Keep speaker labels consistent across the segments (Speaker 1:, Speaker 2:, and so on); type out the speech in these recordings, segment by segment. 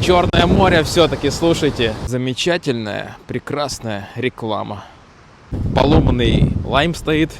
Speaker 1: Черное море все-таки, слушайте. Замечательная, прекрасная реклама. Поломанный лайм стоит,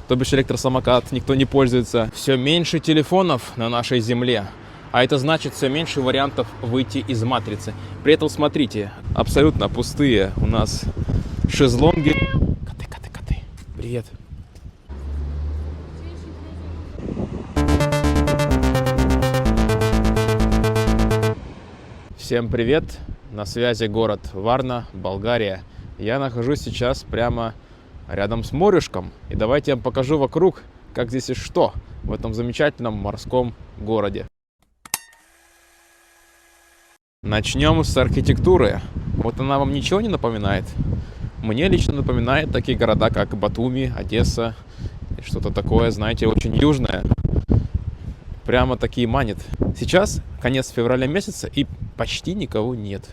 Speaker 1: то бишь электросамокат, никто не пользуется. Все меньше телефонов на нашей земле. А это значит все меньше вариантов выйти из матрицы. При этом, смотрите, абсолютно пустые у нас шезлонги. Коты. Привет. Всем привет. На связи город Варна, Болгария. Я нахожусь сейчас прямо рядом с морюшком. И давайте я вам покажу вокруг, как здесь и что в этом замечательном морском городе. Начнем с архитектуры. Вот она вам ничего не напоминает? Мне лично напоминает такие города, как Батуми, Одесса. И что-то такое, знаете, очень южное. Прямо такие манит. Сейчас конец февраля месяца и почти никого нет.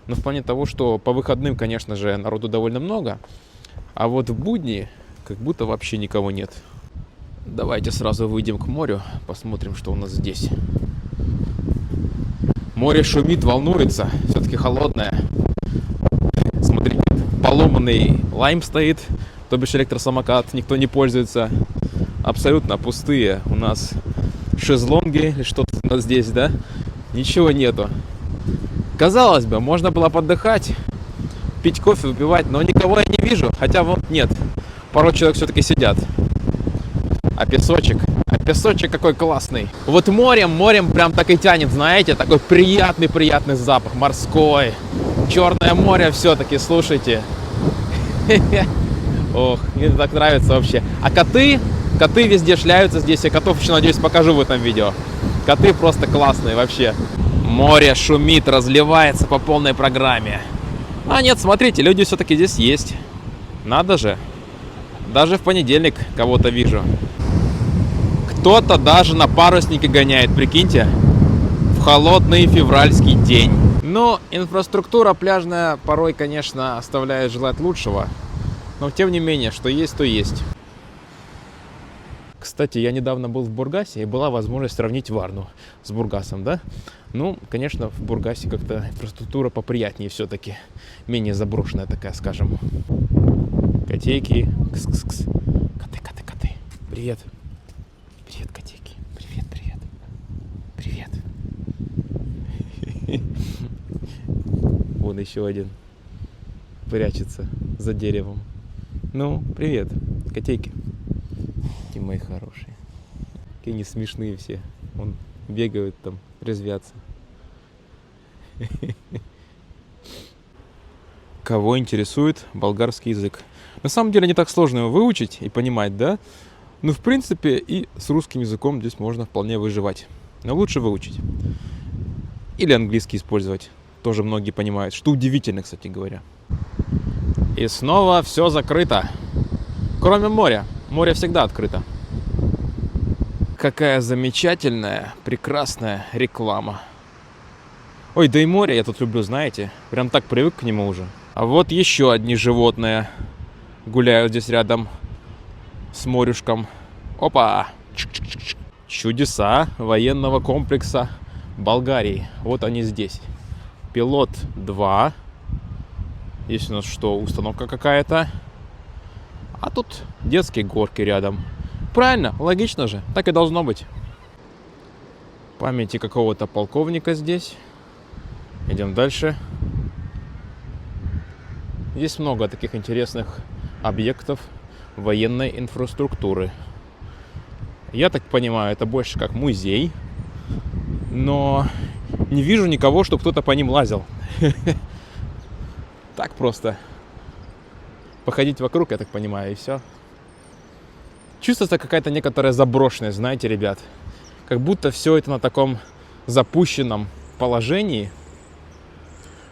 Speaker 1: Но в плане того, что по выходным, конечно же, народу довольно много. А вот в будни как будто вообще никого нет. Давайте сразу выйдем к морю, посмотрим, что у нас здесь. Море шумит, волнуется, все-таки холодное. Смотрите, поломанный лайм стоит, то бишь электросамокат, никто не пользуется. Абсолютно пустые у нас шезлонги, или что-то у нас здесь, да? Ничего нету. Казалось бы, можно было подыхать, пить кофе, выпивать, но никого я не вижу. Хотя вот нет, пару человек все-таки сидят. А песочек какой классный. Вот морем прям так и тянет, знаете, такой приятный запах, морской. Черное море все-таки, слушайте. Ох, мне так нравится вообще. А коты везде шляются здесь, я котов еще, надеюсь, покажу в этом видео. Коты просто классные вообще. Море шумит, разливается по полной программе. А нет, смотрите, люди все-таки здесь есть. Надо же. Даже в понедельник кого-то вижу. Кто-то даже на паруснике гоняет, прикиньте. В холодный февральский день. Но инфраструктура пляжная порой, конечно, оставляет желать лучшего. Но тем не менее, что есть, то есть. Кстати, я недавно был в Бургасе, и была возможность сравнить Варну с Бургасом, да? Ну, конечно, в Бургасе как-то инфраструктура поприятнее все-таки. Менее заброшенная такая, скажем. Котейки. Кс-кс-кс. Коты. Привет. Привет, котейки. Привет. Вон еще один прячется за деревом. Ну, привет, котейки. Какие мои хорошие. Какие они смешные все. Вон бегают там, резвятся. Кого интересует болгарский язык? На самом деле не так сложно его выучить и понимать, да? Ну, в принципе, и с русским языком здесь можно вполне выживать. Но лучше выучить. Или английский использовать. Тоже многие понимают. Что удивительно, кстати говоря. И снова все закрыто. Кроме моря. Море всегда открыто. Какая замечательная, прекрасная реклама. Ой, да и море я тут люблю, знаете. Прям так привык к нему уже. А вот еще одни животные гуляют здесь рядом с морюшком. Опа! Чудеса военного комплекса Болгарии. Вот они здесь. Пилот 2. Здесь у нас что, установка какая-то. А тут детские горки рядом. Правильно, логично же. Так и должно быть. Памяти какого-то полковника здесь. Идем дальше. Здесь много таких интересных объектов военной инфраструктуры. Я так понимаю, это больше как музей. Но не вижу никого, чтобы кто-то по ним лазил. Так просто. Походить вокруг, я так понимаю, и все. Чувствуется какая-то некоторая заброшенность, знаете, ребят. Как будто все это на таком запущенном положении.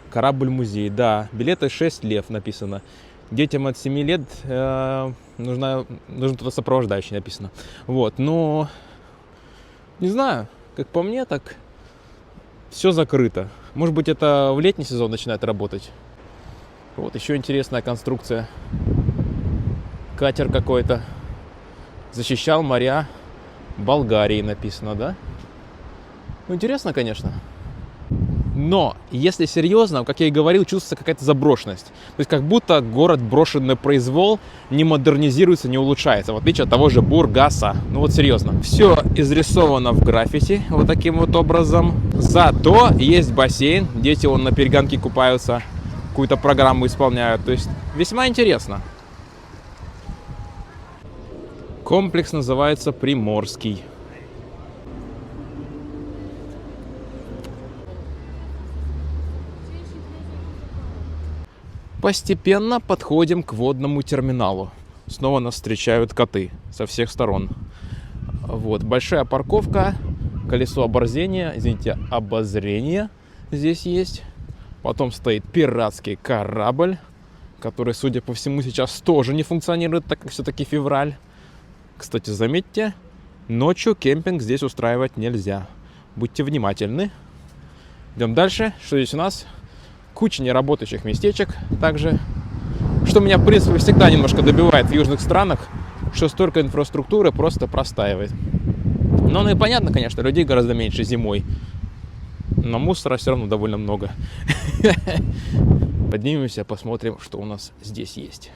Speaker 1: Корабль-музей, да. Билеты 6 лев написано. Детям от 7 лет нужен кто-то сопровождающий, написано. Вот, но не знаю, как по мне, так все закрыто. Может быть, это в летний сезон начинает работать. Вот еще интересная конструкция. Катер какой-то. Защищал моря Болгарии, написано, да? Ну, интересно, конечно. Но, если серьезно, как я и говорил, чувствуется какая-то заброшенность. То есть, как будто город брошен на произвол, не модернизируется, не улучшается. В отличие от того же Бургаса. Ну вот серьезно. Все изрисовано в граффити вот таким вот образом. Зато есть бассейн. Дети вон на перегонки купаются. Какую-то программу исполняют. То есть, весьма интересно. Комплекс называется Приморский. Постепенно подходим к водному терминалу. Снова нас встречают коты со всех сторон. Вот, большая парковка, колесо обозрения, обозрение здесь есть. Потом стоит пиратский корабль, который, судя по всему, сейчас тоже не функционирует, так как все-таки февраль. Кстати, заметьте, ночью кемпинг здесь устраивать нельзя. Будьте внимательны. Идем дальше. Что здесь у нас? Куча неработающих местечек также. Что меня, в принципе, всегда немножко добивает в южных странах, что столько инфраструктуры просто простаивает. Но ну и понятно, конечно, людей гораздо меньше зимой. Но мусора все равно довольно много. Поднимемся, посмотрим, что у нас здесь есть.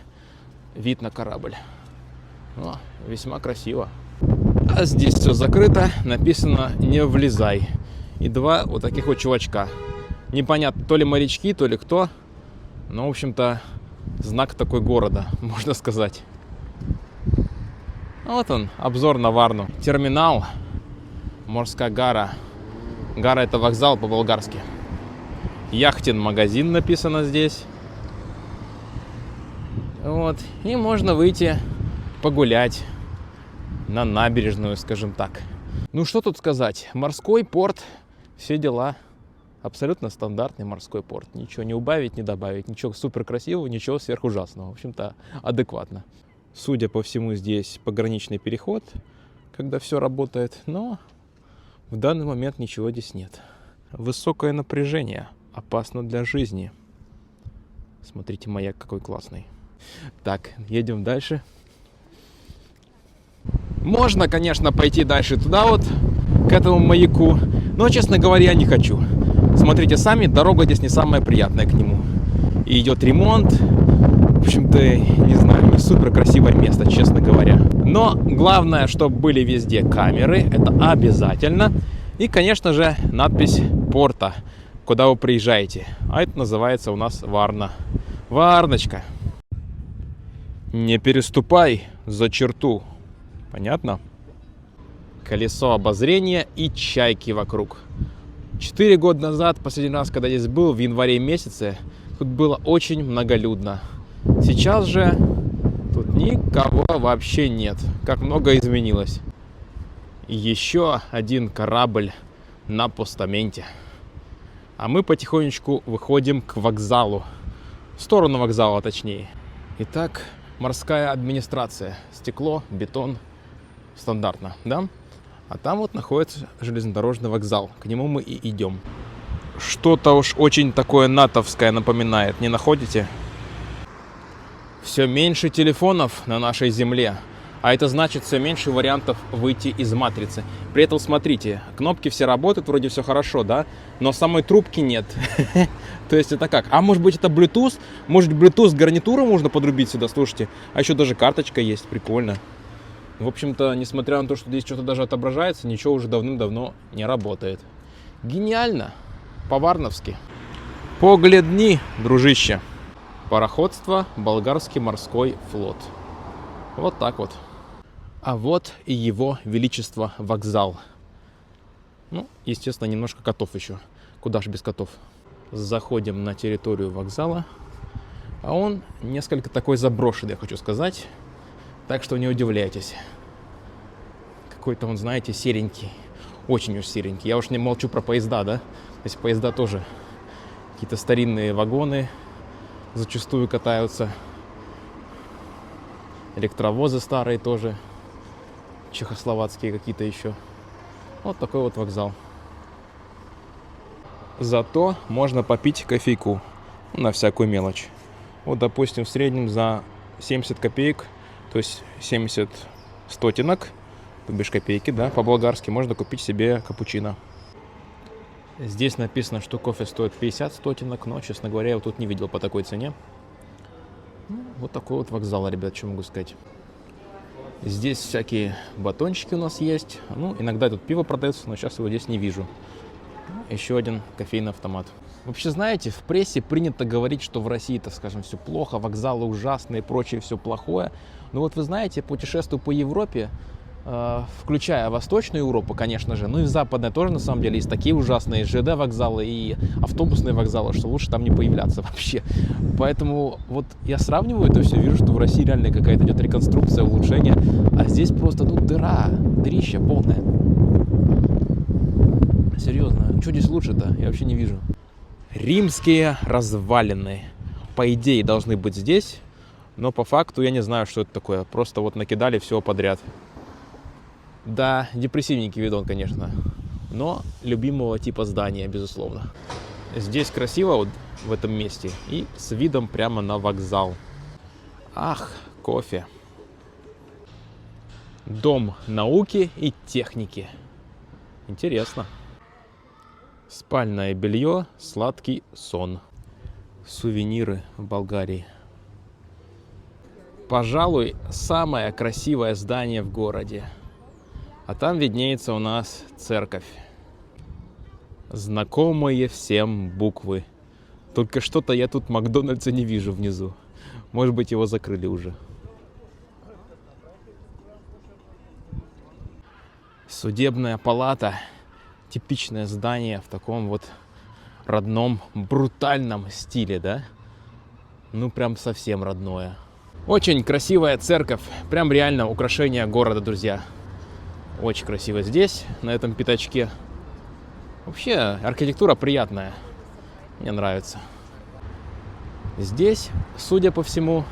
Speaker 1: Вид на корабль. О, весьма красиво. А здесь все закрыто. Написано «Не влезай». И два вот таких вот чувачка. Непонятно, то ли морячки, то ли кто. Но, в общем-то, знак такой города, можно сказать. Вот он, обзор на Варну. Терминал. Морская гара. Гара — это вокзал по-болгарски. Яхтин-магазин написано здесь. Вот. И можно выйти погулять на набережную, скажем так. Ну, что тут сказать. Морской порт, все дела. Абсолютно стандартный морской порт. Ничего не убавить, не добавить. Ничего супер красивого, ничего сверхужасного. В общем-то, адекватно. Судя по всему, здесь пограничный переход, когда все работает. Но в данный момент ничего здесь нет. Высокое напряжение. Опасно для жизни. Смотрите, маяк какой классный. Так, едем дальше. Можно, конечно, пойти дальше туда вот, к этому маяку. Но, честно говоря, не хочу. Смотрите сами, дорога здесь не самая приятная к нему. И идет ремонт. В общем-то, не знаю, не супер красивое место, честно говоря. Но главное, чтобы были везде камеры. Это обязательно. И, конечно же, надпись порта, куда вы приезжаете. А это называется у нас Варна. Варночка. Не переступай за черту. Понятно? Колесо обозрения и чайки вокруг. 4 года назад, последний раз, когда здесь был, в январе месяце, тут было очень многолюдно. Сейчас же тут никого вообще нет. Как много изменилось. И еще один корабль на постаменте. А мы потихонечку выходим к вокзалу. В сторону вокзала, точнее. Итак, морская администрация. Стекло, бетон. Стандартно, да? А там вот находится железнодорожный вокзал. К нему мы и идем. Что-то уж очень такое натовское напоминает, не находите? Все меньше телефонов на нашей земле. А это значит, все меньше вариантов выйти из матрицы. При этом, смотрите, кнопки все работают, вроде все хорошо, да? Но самой трубки нет. То есть это как? А может быть это Bluetooth? Может Bluetooth гарнитуру можно подрубить сюда, слушайте? А еще даже карточка есть, прикольно. В общем-то, несмотря на то, что здесь что-то даже отображается, ничего уже давным-давно не работает. Гениально. По-варновски. Поглядни, дружище. Пароходство Болгарский морской флот. Вот так вот. А вот и его величество вокзал. Ну, естественно, немножко котов еще. Куда ж без котов. Заходим на территорию вокзала. А он несколько такой заброшенный, я хочу сказать. Так что не удивляйтесь. Какой-то он, знаете, серенький. Очень уж серенький. Я уж не молчу про поезда, да? То есть поезда тоже какие-то старинные вагоны зачастую катаются. Электровозы старые тоже. Чехословацкие какие-то еще. Вот такой вот вокзал. Зато можно попить кофейку на всякую мелочь. Вот, допустим, в среднем за 70 копеек, то есть 70 стотинок, то бишь копейки, да, по-болгарски, можно купить себе капучино. Здесь написано, что кофе стоит 50 стотинок, но, честно говоря, я его тут не видел по такой цене. Вот такой вот вокзал, ребят, что могу сказать. Здесь всякие батончики у нас есть. Ну, иногда тут пиво продается, но сейчас его здесь не вижу. Еще один кофейный автомат. Вообще, знаете, в прессе принято говорить, что в России-то, скажем, все плохо, вокзалы ужасные и прочее, все плохое. Но вот вы знаете, путешествую по Европе, включая Восточную Европу, конечно же, ну и Западная тоже, на самом деле, есть такие ужасные ЖД-вокзалы и автобусные вокзалы, что лучше там не появляться вообще. Поэтому вот я сравниваю это все, вижу, что в России реально какая-то идет реконструкция, улучшение, а здесь просто, ну, дырища полная. Серьезно, что здесь лучше-то? Я вообще не вижу. Римские развалины. По идее, должны быть здесь, но по факту я не знаю, что это такое. Просто вот накидали всего подряд. Да, депрессивненький видон, конечно, но любимого типа здания, безусловно. Здесь красиво вот в этом месте и с видом прямо на вокзал. Ах, кофе. Дом науки и техники. Интересно. Спальное белье, сладкий сон. Сувениры в Болгарии. Пожалуй, самое красивое здание в городе. А там виднеется у нас церковь. Знакомые всем буквы. Только что-то я тут Макдональдса не вижу внизу. Может быть, его закрыли уже. Судебная палата. Типичное здание в таком вот родном, брутальном стиле, да? Ну, прям совсем родное. Очень красивая церковь. Прям реально украшение города, друзья. Очень красиво здесь, на этом пятачке. Вообще, архитектура приятная. Мне нравится. Здесь, судя по всему,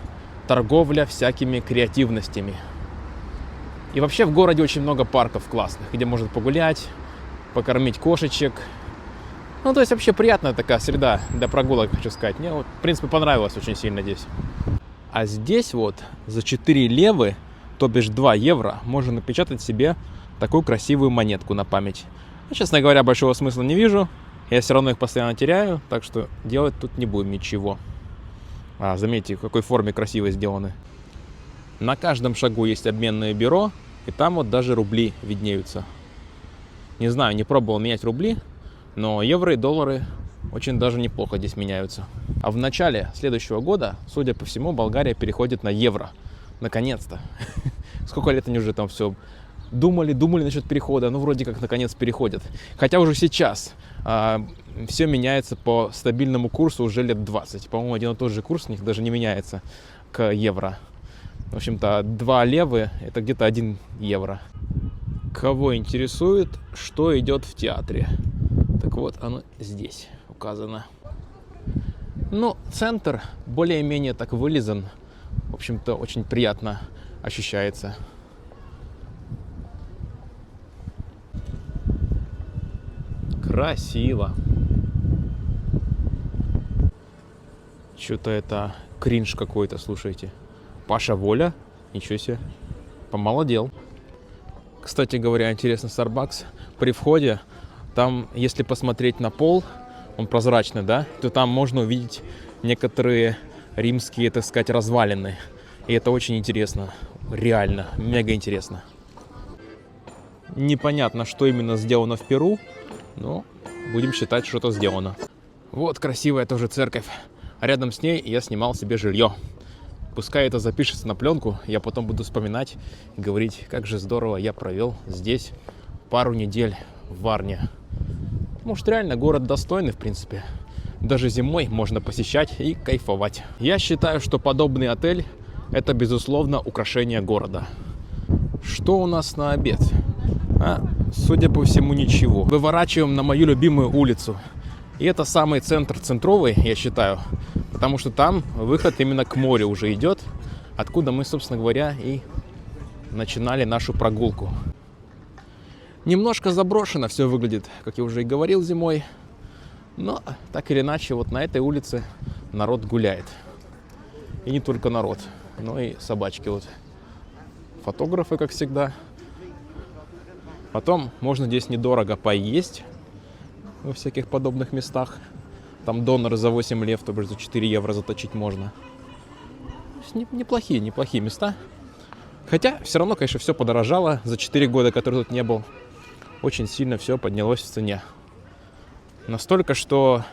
Speaker 1: торговля всякими креативностями. И вообще в городе очень много парков классных, где можно погулять, покормить кошечек. Ну, то есть вообще приятная такая среда для прогулок, хочу сказать. Мне, вот, в принципе, понравилось очень сильно здесь. А здесь вот за 4 левы, то бишь 2 евро, можно напечатать себе такую красивую монетку на память. Но, честно говоря, большого смысла не вижу. Я все равно их постоянно теряю, так что делать тут не будем ничего. Заметьте, в какой форме красиво сделаны. На каждом шагу есть обменное бюро, и там вот даже рубли виднеются. Не знаю, не пробовал менять рубли, но евро и доллары очень даже неплохо здесь меняются. А в начале следующего года, судя по всему, Болгария переходит на евро. Наконец-то. Сколько лет они уже там все думали насчет перехода, ну вроде как наконец переходят. Хотя уже сейчас все меняется по стабильному курсу уже лет 20. По-моему, один и тот же курс у них даже не меняется к евро. В общем-то, 2 левы – это где-то 1 евро. Кого интересует, что идет в театре? Так вот, оно здесь указано. Ну, центр более-менее так вылизан. В общем-то, очень приятно ощущается. Красиво. Что-то это кринж какой-то, слушайте. Паша Воля? Ничего себе. Помолодел. Кстати говоря, интересно, Starbucks при входе, там, если посмотреть на пол, он прозрачный, да, то там можно увидеть некоторые римские, так сказать, развалины. И это очень интересно. Реально, мега интересно. Непонятно, что именно сделано в Перу, но будем считать, что это сделано. Вот красивая тоже церковь. А рядом с ней я снимал себе жилье. Пускай это запишется на пленку, я потом буду вспоминать и говорить, как же здорово я провел здесь пару недель в Варне. Может, реально город достойный, в принципе. Даже зимой можно посещать и кайфовать. Я считаю, что подобный отель – это, безусловно, украшение города. Что у нас на обед? Судя по всему, ничего. Выворачиваем на мою любимую улицу. И это самый центр центровый, я считаю. Потому что там выход именно к морю уже идет, откуда мы, собственно говоря, и начинали нашу прогулку. Немножко заброшено все выглядит, как я уже и говорил, зимой. Но так или иначе, вот на этой улице народ гуляет. И не только народ, но и собачки. Вот. Фотографы, как всегда. Потом можно здесь недорого поесть. во всяких подобных местах. Там доноры за 8 лев, то бишь за 4 евро заточить можно. Неплохие места. Хотя, все равно, конечно, все подорожало. За 4 года, которые тут не был, очень сильно все поднялось в цене. Настолько, что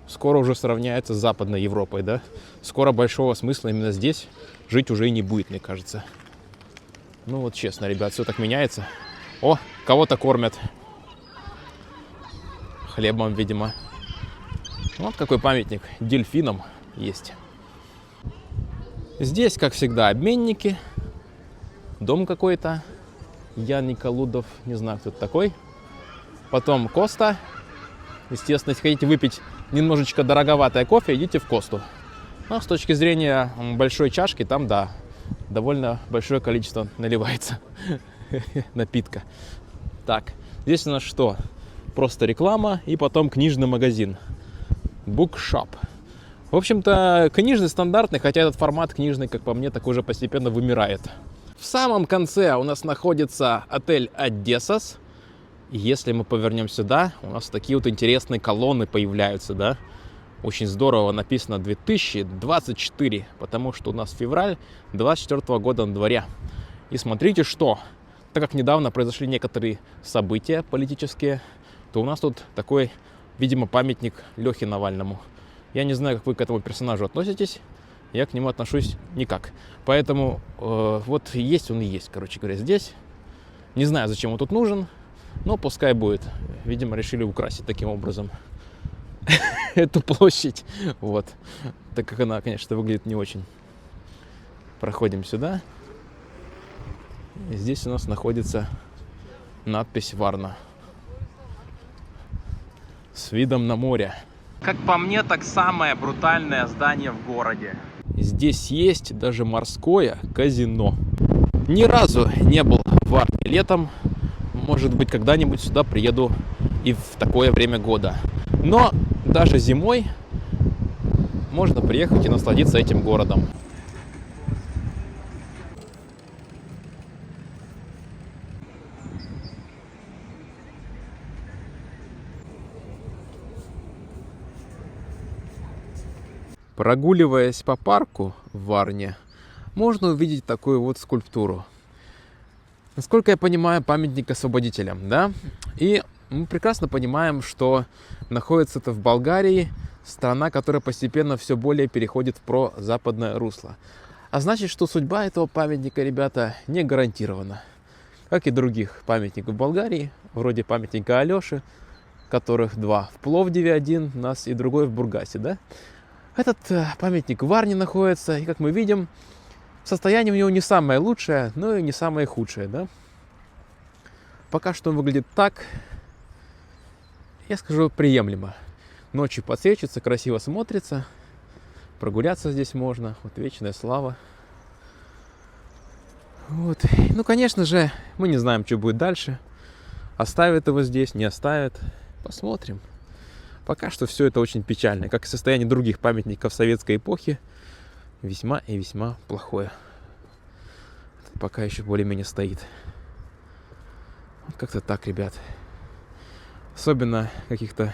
Speaker 1: скоро уже сравняется с Западной Европой, да? Скоро большого смысла именно здесь жить уже и не будет, мне кажется. Ну вот честно, ребят, все так меняется. О, кого-то кормят. Хлебом, видимо. Вот какой памятник дельфинам есть. Здесь, как всегда, обменники. Дом какой-то. Ян Николудов, не знаю, кто это такой. Потом Коста. Естественно, если хотите выпить немножечко дороговатое кофе, идите в Косту. Но с точки зрения большой чашки, там, да, довольно большое количество наливается напитка. Так, здесь у нас что? Просто реклама и потом книжный магазин. Bookshop. В общем-то, книжный стандартный, хотя этот формат книжный, как по мне, так уже постепенно вымирает. В самом конце у нас находится отель Одессас. Если мы повернем сюда, у нас такие вот интересные колонны появляются, да. Очень здорово написано 2024, потому что у нас февраль 2024 года на дворе. И смотрите, что, так как недавно произошли некоторые события политические, то у нас тут такой, видимо, памятник Лехе Навальному. Я не знаю, как вы к этому персонажу относитесь, я к нему отношусь никак. Поэтому вот есть он и есть, короче говоря, здесь. Не знаю, зачем он тут нужен, но пускай будет. Видимо, решили украсить таким образом эту площадь. Вот. Так как она, конечно, выглядит не очень. Проходим сюда. И здесь у нас находится надпись «Варна». С видом на море. Как по мне, так самое брутальное здание в городе. Здесь есть даже морское казино. Ни разу не был в Варне летом. Может быть, когда-нибудь сюда приеду и в такое время года. Но даже зимой можно приехать и насладиться этим городом. Прогуливаясь по парку в Варне, можно увидеть такую вот скульптуру. Насколько я понимаю, памятник освободителям, да? И мы прекрасно понимаем, что находится это в Болгарии, страна, которая постепенно все более переходит в прозападное русло. А значит, что судьба этого памятника, ребята, не гарантирована. Как и других памятников в Болгарии, вроде памятника Алёше, которых два в Пловдиве один, у нас и другой в Бургасе, да? Этот памятник в Варне находится, и, как мы видим, состояние у него не самое лучшее, но и не самое худшее, да? Пока что он выглядит так, я скажу, приемлемо. Ночью подсвечивается, красиво смотрится, прогуляться здесь можно, вот вечная слава. Вот. Ну, конечно же, мы не знаем, что будет дальше. Оставят его здесь, не оставят, посмотрим. Пока что все это очень печально, как и состояние других памятников советской эпохи, весьма и весьма плохое. Этот пока еще более-менее стоит. Вот как-то так, ребят. Особенно каких-то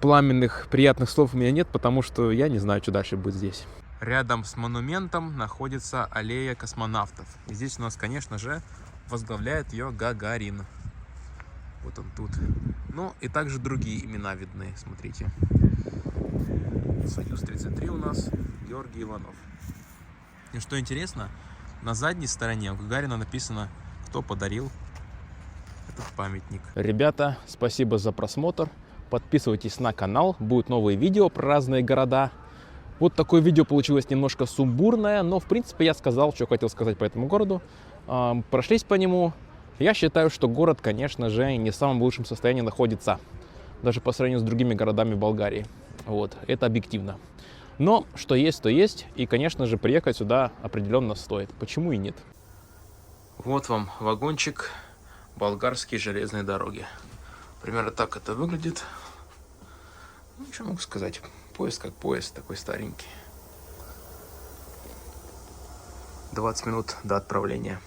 Speaker 1: пламенных, приятных слов у меня нет, потому что я не знаю, что дальше будет здесь. Рядом с монументом находится аллея космонавтов. И здесь у нас, конечно же, возглавляет ее Гагарин. Вот он тут. Ну и также другие имена видны, смотрите. Союз-33 у нас, Георгий Иванов. И что интересно, на задней стороне у Гагарина написано, кто подарил этот памятник. Ребята, спасибо за просмотр. Подписывайтесь на канал, будут новые видео про разные города. Вот такое видео получилось немножко сумбурное, но в принципе я сказал, что хотел сказать по этому городу. Прошлись по нему. Я считаю, что город, конечно же, не в самом лучшем состоянии находится, даже по сравнению с другими городами Болгарии. Вот, это объективно. Но что есть, то есть. И, конечно же, приехать сюда определенно стоит. Почему и нет? Вот вам вагончик болгарские железные дороги. Примерно так это выглядит. Ну, что могу сказать? Поезд как поезд, такой старенький. 20 минут до отправления.